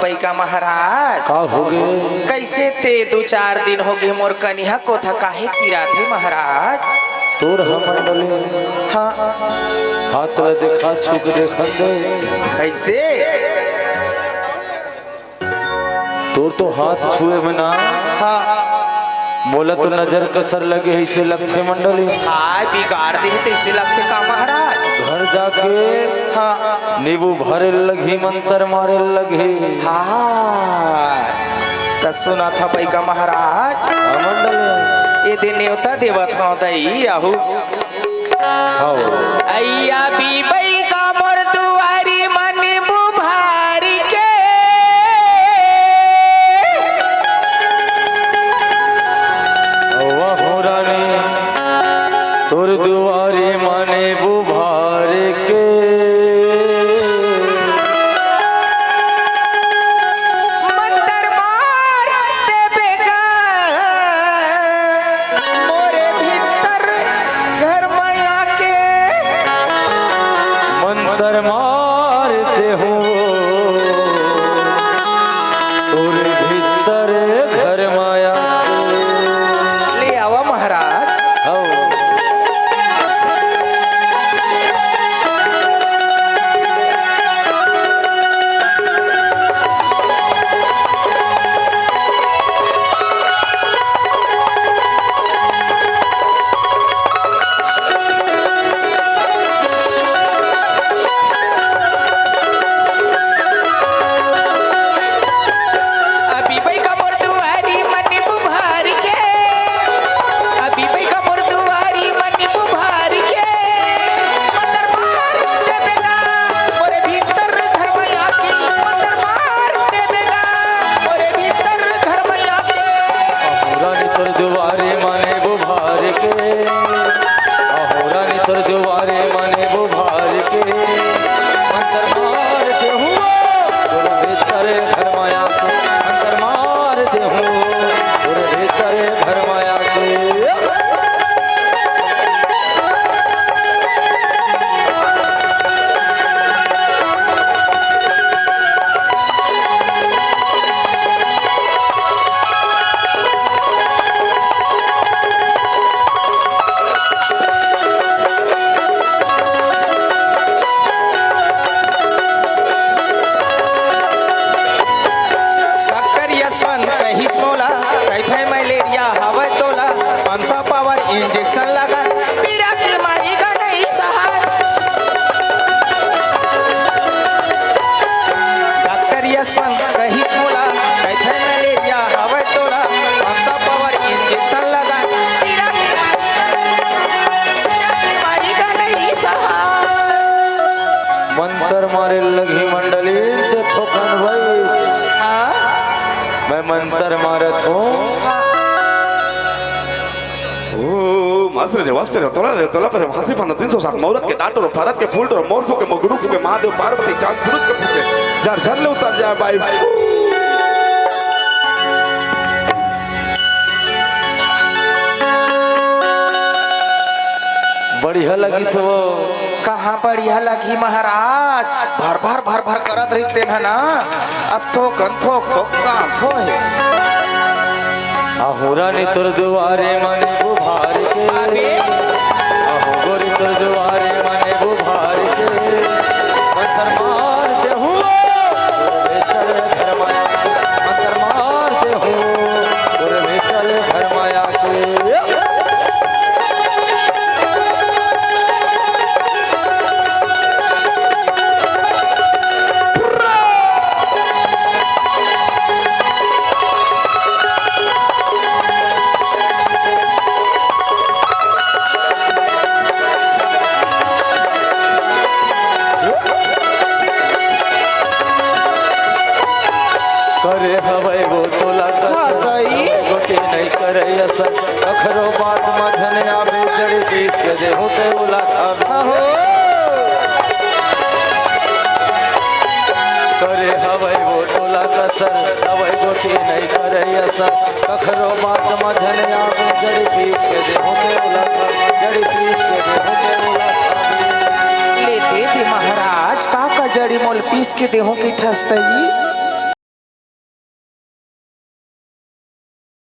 भाई का महाराज का हो गए? कैसे ते 2-4 दिन हो गए मोर कनिया को था काहे पीरा थे महाराज। तोर हमर डले हाँ हाथ ल देखा छुक देखन दे। कैसे तोर तो हाथ छुए में ना हाँ मोला तो नजर कसर लगे ऐसे लगते मंडली। हाय बिगाड़ दे तैसे लगते का महाराज। घर जाके हाँ नींबू भरे लगी मंत्र मारे लगे। हाँ तो सुना था भाई का महाराज ये दिन न्योता देवत हाँ दई आहू अय्या बी बई का मोर दुआरी मन बुभारी के हो रानी तोर दुआरे माने बुभार के मंतर मार देबेगा मोरे भीतर घर माया के मंत्र मारते हो तोरे भीतर घर माया ले आवा महाराज। हो अभी भाई का मोर दुआरी मन बुभारी के अभी भाई का मोर दुआरी मन बुभारी के मंतर मार देबेगा मोरे भीतर घर माया के मंतर मार देबेगा मोरे भीतर घर माया के रानी तोर दुआरे माने बुभार के रानी तोर दुआरे माने बुभार के मंत्र मारते हुआ तोर भीतर घर माया के मंत्र मारते हुआ तोर भीतर घर माया के डॉक्टर यशवंत कहिस मोला टाइफाइड मलेरिया हवा तोला 500 पावर इंजेक्शन लगा पीरा की मारी का नहीं सहार। डॉक्टर यशवंत कहिस मोला टाइफाइड मलेरिया हवा तोला 500 पावर इंजेक्शन लगा पीरा की मारी का नहीं सहार। मंत्र मारे लगी मंडली देखो कन भाई हाँ मैं मंत्र मारत हूँ मास्टर ने वास्पे तोला पर हंसी फन 360 मौरत के डाटो भारत के फूल और मोरफो के मगरू के महादेव पार्वती चांद सूरज के फूके जार झर ले उतर जाए भाई। बढ़िया लगी सब कहाँ बढ़िया लगी महाराज भर भर भर भर करत रहते है ना अब थोक शांत हो रानी तोर दुआरे माने बुभार के आहो गोरी तोर दुआरे माने बुभार के मंत्र मारते हुआ तोर भीतर घर माया के मंत्र मारते हुआ तोर भीतर घर माया के करे हवै वो तोला गोटे नहीं करे असर अखरो बात मधन आवे जड़ी पीस के दे होते बोला हो करे हवै वो तोला कसर हवै गोटे नहीं करे असर अखरो बात मधन आवे जड़ी पीस के दे होते बोला जड़ी पीस के दे होते बोला ले दे महाराज का जड़ी मोल पीस के देहो की थस्तई